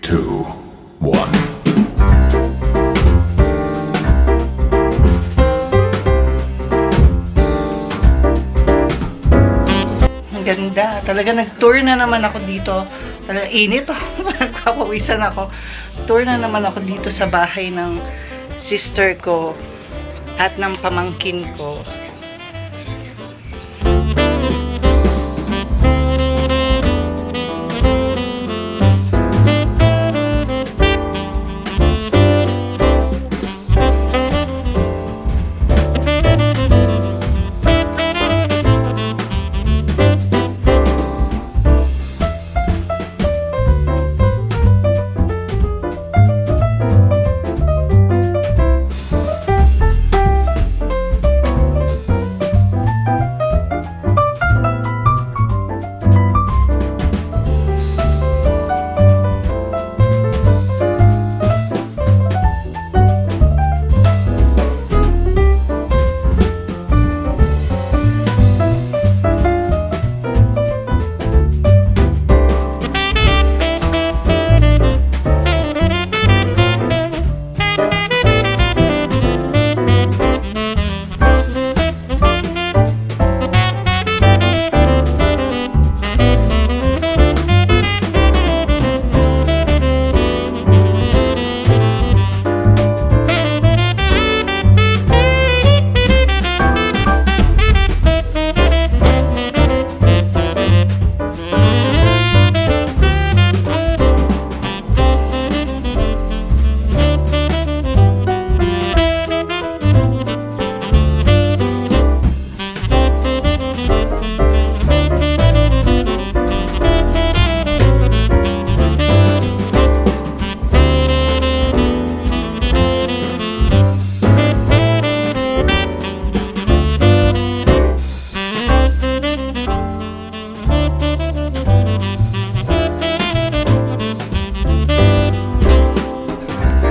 2, 1. Ang ganda. Talaga nag-tour na naman ako dito. Talaga init oh. Nagpapawisan ako. Tour na naman ako dito sa bahay ng sister ko at ng pamangkin ko.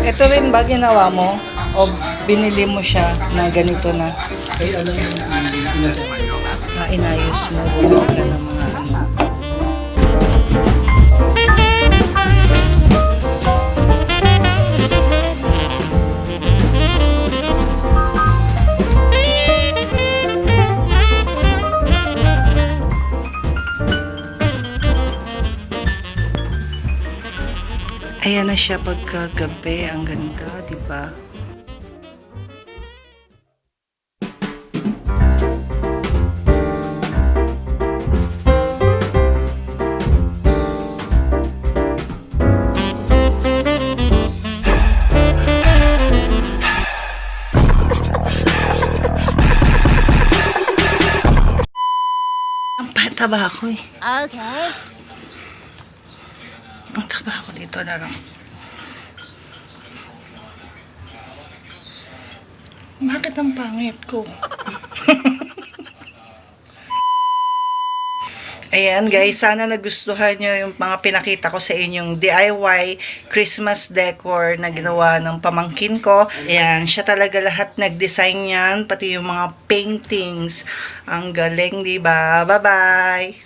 Ito rin ba ginawa mo? O binili mo siya na ganito na? Ay, ano yung inasal? Na inayos mo, bumili ka ng mga ano. Ayan na siya pagkagabi. Ang ganda, di ba? Ang taba ako eh. Okay. Ang taba ako dito na lang. Bakit ang pangit ko? Ayan guys, sana nagustuhan nyo yung mga pinakita ko sa inyong DIY Christmas decor na ginawa ng pamangkin ko. Ayan, siya talaga lahat nag-design yan, pati yung mga paintings. Ang galing, diba? Bye-bye!